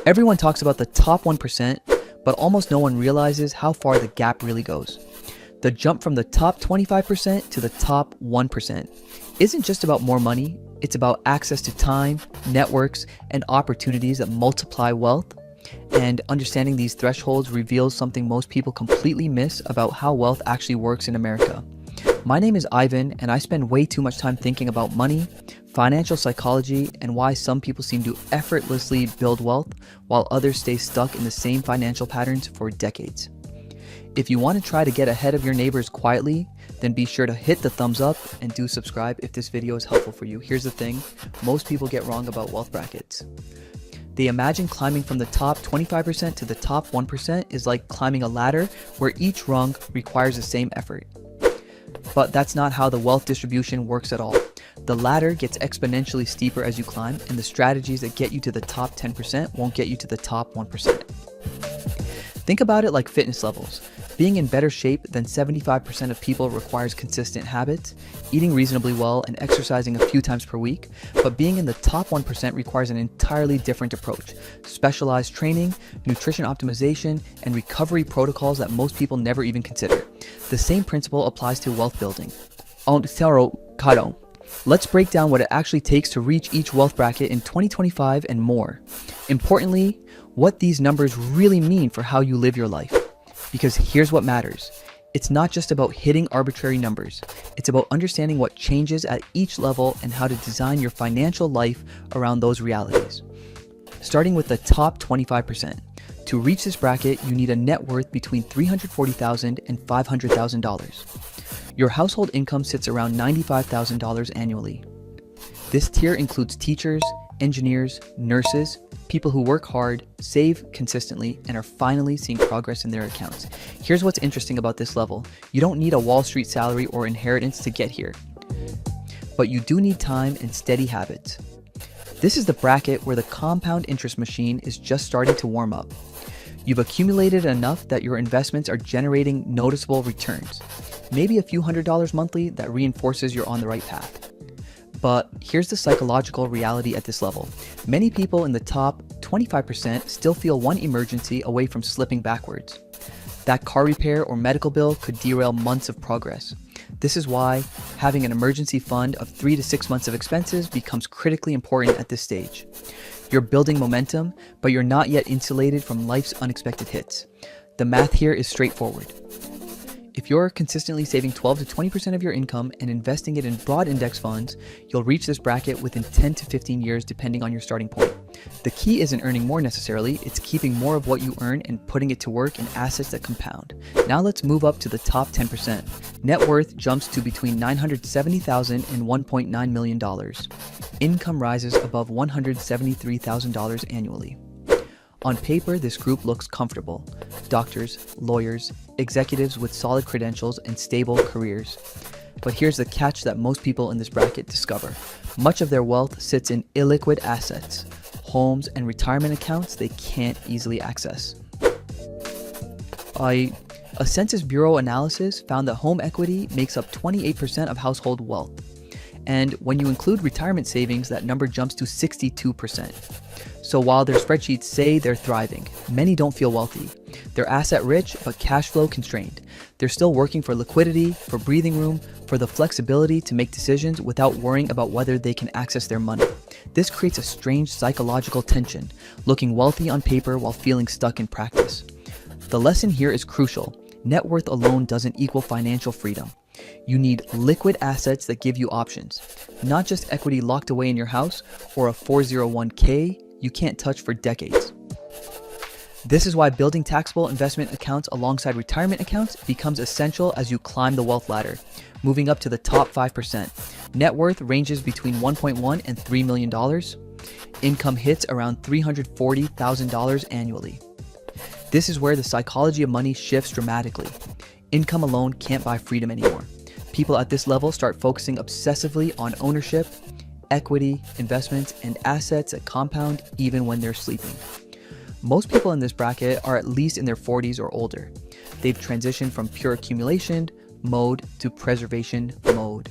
Everyone talks about the top 1%, but almost no one realizes how far the gap really goes. The jump from the top 25% to the top 1% isn't just about more money, it's about access to time, networks, and opportunities that multiply wealth. And understanding these thresholds reveals something most people completely miss about how wealth actually works in America. My name is Ivan, and I spend way too much time thinking about money, financial psychology, and why some people seem to effortlessly build wealth while others stay stuck in the same financial patterns for decades. If you want to try to get ahead of your neighbors quietly, then be sure to hit the thumbs up and do subscribe if this video is helpful for you. Here's the thing, most people get wrong about wealth brackets. They imagine climbing from the top 25% to the top 1% is like climbing a ladder where each rung requires the same effort. But that's not how the wealth distribution works at all. The ladder gets exponentially steeper as you climb, and the strategies that get you to the top 10% won't get you to the top 1%. Think about it like fitness levels. Being in better shape than 75% of people requires consistent habits, eating reasonably well, and exercising a few times per week. But being in the top 1% requires an entirely different approach: specialized training, nutrition optimization, and recovery protocols that most people never even consider. The same principle applies to wealth building. Let's break down what it actually takes to reach each wealth bracket in 2025 and more. Importantly, what these numbers really mean for how you live your life. Because here's what matters. It's not just about hitting arbitrary numbers. It's about understanding what changes at each level and how to design your financial life around those realities. Starting with the top 25%. To reach this bracket, you need a net worth between $340,000 and $500,000. Your household income sits around $95,000 annually. This tier includes teachers, engineers, nurses, people who work hard, save consistently, and are finally seeing progress in their accounts. Here's what's interesting about this level. You don't need a Wall Street salary or inheritance to get here, but you do need time and steady habits. This is the bracket where the compound interest machine is just starting to warm up. You've accumulated enough that your investments are generating noticeable returns. Maybe a few $100s monthly that reinforces you're on the right path. But here's the psychological reality at this level. Many people in the top 25% still feel one emergency away from slipping backwards. That car repair or medical bill could derail months of progress. This is why having an emergency fund of 3 to 6 months of expenses becomes critically important at this stage. You're building momentum, but you're not yet insulated from life's unexpected hits. The math here is straightforward. If you're consistently saving 12 to 20% of your income and investing it in broad index funds, you'll reach this bracket within 10 to 15 years depending on your starting point. The key isn't earning more necessarily, it's keeping more of what you earn and putting it to work in assets that compound. Now let's move up to the top 10%. Net worth jumps to between $970,000 and $1.9 million. Income rises above $173,000 annually. On paper, this group looks comfortable. Doctors, lawyers, executives with solid credentials and stable careers. But here's the catch that most people in this bracket discover. Much of their wealth sits in illiquid assets, homes and retirement accounts they can't easily access. A Census Bureau analysis found that home equity makes up 28% of household wealth. And when you include retirement savings, that number jumps to 62%. So while their spreadsheets say they're thriving, many don't feel wealthy. They're asset rich, but cash flow constrained. They're still working for liquidity, for breathing room, for the flexibility to make decisions without worrying about whether they can access their money. This creates a strange psychological tension, looking wealthy on paper while feeling stuck in practice. The lesson here is crucial. Net worth alone doesn't equal financial freedom. You need liquid assets that give you options, not just equity locked away in your house or a 401k you can't touch for decades. This is why building taxable investment accounts alongside retirement accounts becomes essential as you climb the wealth ladder. Moving up to the top 5%. Net worth ranges between $1.1 and $3 million. Income hits around $340,000 annually. This is where the psychology of money shifts dramatically. Income alone can't buy freedom anymore. People at this level start focusing obsessively on ownership, equity, investments, and assets that compound even when they're sleeping. Most people in this bracket are at least in their 40s or older. They've transitioned from pure accumulation mode to preservation mode.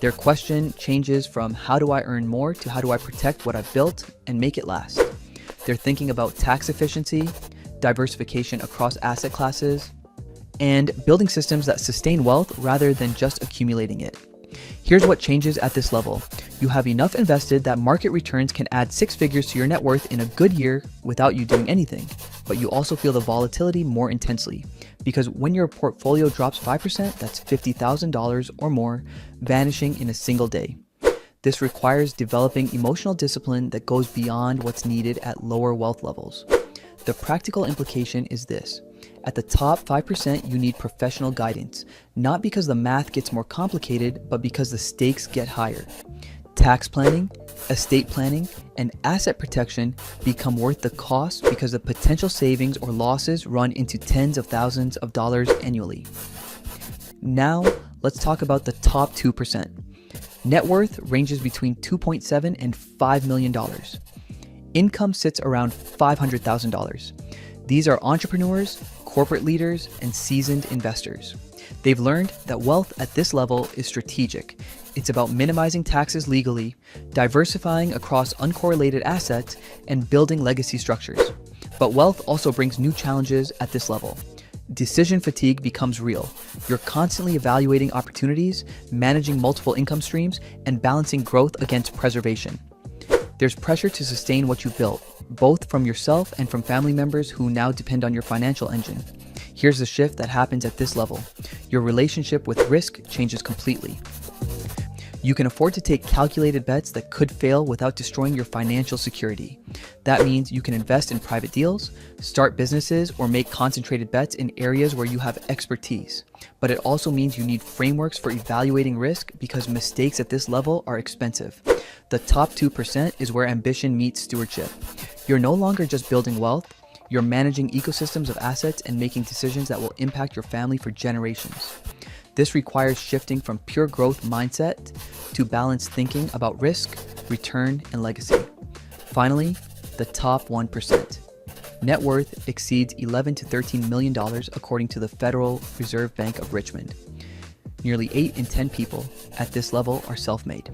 Their question changes from how do I earn more to how do I protect what I've built and make it last. They're thinking about tax efficiency, diversification across asset classes, and building systems that sustain wealth rather than just accumulating it. Here's what changes at this level. You have enough invested that market returns can add six figures to your net worth in a good year without you doing anything, but you also feel the volatility more intensely. Because when your portfolio drops 5%, that's $50,000 or more vanishing in a single day. This requires developing emotional discipline that goes beyond what's needed at lower wealth levels. The practical implication is this. At the top 5%, you need professional guidance, not because the math gets more complicated, but because the stakes get higher. Tax planning, estate planning, and asset protection become worth the cost because the potential savings or losses run into tens of thousands of dollars annually. Now, let's talk about the top 2%. Net worth ranges between $2.7 and $5 million. Income sits around $500,000. These are entrepreneurs, corporate leaders, and seasoned investors. They've learned that wealth at this level is strategic. It's about minimizing taxes legally, diversifying across uncorrelated assets, and building legacy structures. But wealth also brings new challenges at this level. Decision fatigue becomes real. You're constantly evaluating opportunities, managing multiple income streams, and balancing growth against preservation. There's pressure to sustain what you built, both from yourself and from family members who now depend on your financial engine. Here's the shift that happens at this level. Your relationship with risk changes completely. You can afford to take calculated bets that could fail without destroying your financial security. That means you can invest in private deals, start businesses, or make concentrated bets in areas where you have expertise. But it also means you need frameworks for evaluating risk because mistakes at this level are expensive. The top 2% is where ambition meets stewardship. You're no longer just building wealth, you're managing ecosystems of assets and making decisions that will impact your family for generations. This requires shifting from pure growth mindset to balanced thinking about risk, return, and legacy. Finally, the top 1%. Net worth exceeds $11 to $13 million according to the Federal Reserve Bank of Richmond. Nearly 8 in 10 people at this level are self-made.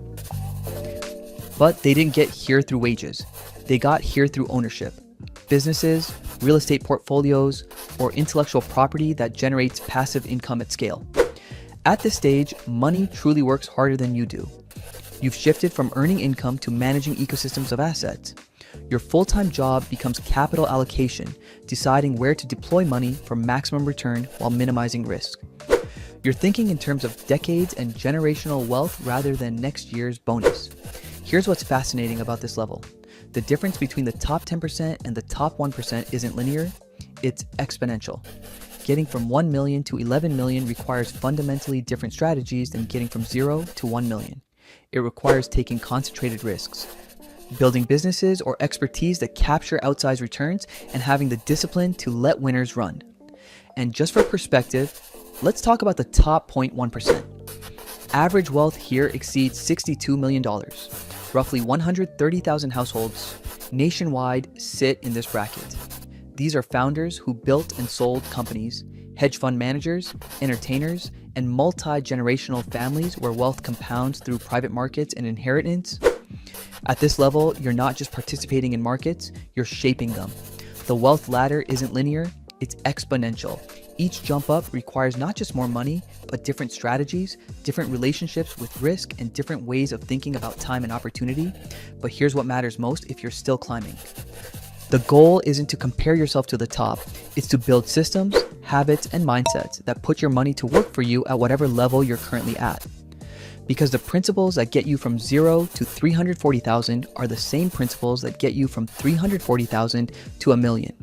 But they didn't get here through wages. They got here through ownership. Businesses, real estate portfolios, or intellectual property that generates passive income at scale. At this stage, money truly works harder than you do. You've shifted from earning income to managing ecosystems of assets. Your full-time job becomes capital allocation, deciding where to deploy money for maximum return while minimizing risk. You're thinking in terms of decades and generational wealth rather than next year's bonus. Here's what's fascinating about this level. The difference between the top 10% and the top 1% isn't linear, it's exponential. Getting from 1 million to 11 million requires fundamentally different strategies than getting from 0 to 1 million. It requires taking concentrated risks, building businesses or expertise that capture outsized returns, and having the discipline to let winners run. And just for perspective, let's talk about the top 0.1%. Average wealth here exceeds $62 million. Roughly 130,000 households nationwide sit in this bracket. These are founders who built and sold companies, hedge fund managers, entertainers, and multi-generational families where wealth compounds through private markets and inheritance. At this level, you're not just participating in markets, you're shaping them. The wealth ladder isn't linear, it's exponential. Each jump up requires not just more money, but different strategies, different relationships with risk, and different ways of thinking about time and opportunity. But here's what matters most if you're still climbing. The goal isn't to compare yourself to the top, it's to build systems, habits, and mindsets that put your money to work for you at whatever level you're currently at. Because the principles that get you from 0 to 340,000 are the same principles that get you from 340,000 to a million,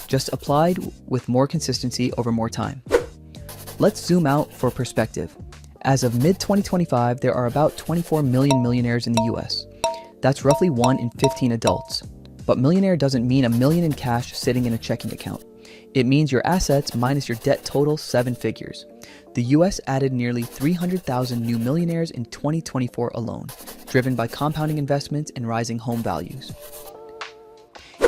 just applied with more consistency over more time. Let's zoom out for perspective. As of mid-2025, there are about 24 million millionaires in the US. That's roughly 1 in 15 adults. But millionaire doesn't mean $1 million in cash sitting in a checking account. It means your assets minus your debt total 7 figures. The US added nearly 300,000 new millionaires in 2024 alone, driven by compounding investments and rising home values.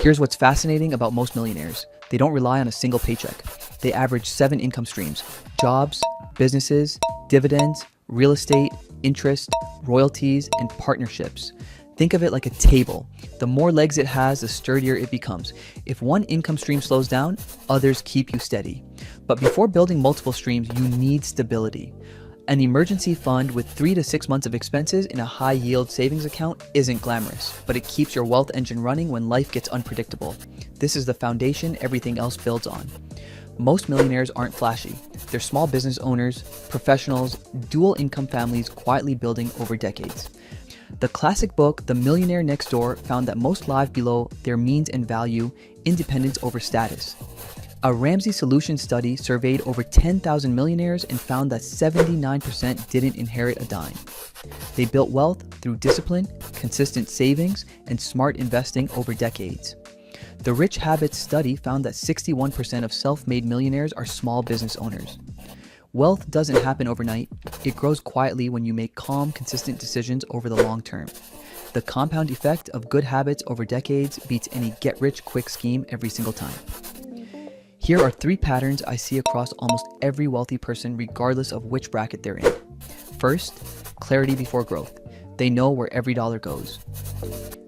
Here's what's fascinating about most millionaires. They don't rely on a single paycheck. They average 7 income streams: jobs, businesses, dividends, real estate, interest, royalties, and partnerships. Think of it like a table. The more legs it has, the sturdier it becomes. If one income stream slows down, others keep you steady. But before building multiple streams, you need stability. An emergency fund with 3 to 6 months of expenses in a high-yield savings account isn't glamorous, but it keeps your wealth engine running when life gets unpredictable. This is the foundation everything else builds on. Most millionaires aren't flashy. They're small business owners, professionals, dual income families quietly building over decades. The classic book, The Millionaire Next Door, found that most live below their means and value independence over status. A Ramsey Solutions study surveyed over 10,000 millionaires and found that 79% didn't inherit a dime. They built wealth through discipline, consistent savings, and smart investing over decades. The Rich Habits study found that 61% of self-made millionaires are small business owners. Wealth doesn't happen overnight. It grows quietly when you make calm, consistent decisions over the long term. The compound effect of good habits over decades beats any get-rich-quick scheme every single time. Here are 3 patterns I see across almost every wealthy person regardless of which bracket they're in. First, clarity before growth. They know where every dollar goes.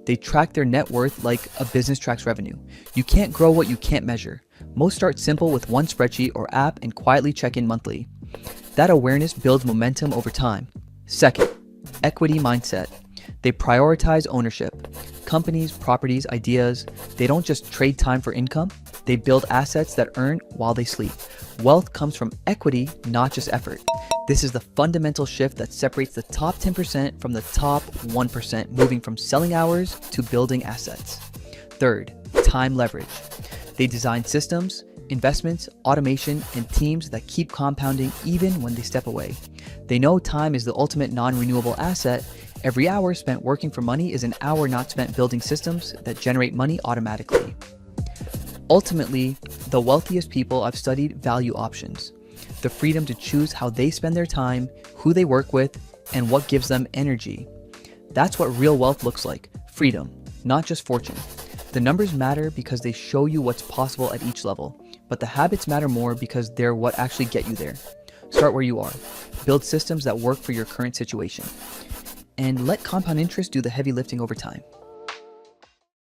They track their net worth like a business tracks revenue. You can't grow what you can't measure. Most start simple with one spreadsheet or app and quietly check in monthly. That awareness builds momentum over time. Second, equity mindset. They prioritize ownership. Companies, properties, ideas, they don't just trade time for income. They build assets that earn while they sleep. Wealth comes from equity, not just effort. This is the fundamental shift that separates the top 10% from the top 1%, moving from selling hours to building assets. Third, time leverage. They design systems, investments, automation, and teams that keep compounding even when they step away. They know time is the ultimate non-renewable asset. Every hour spent working for money is an hour not spent building systems that generate money automatically. Ultimately, the wealthiest people I've studied value options. The freedom to choose how they spend their time, who they work with, and what gives them energy. That's what real wealth looks like. Freedom, not just fortune. The numbers matter because they show you what's possible at each level, but the habits matter more because they're what actually get you there. Start where you are. Build systems that work for your current situation. And let compound interest do the heavy lifting over time.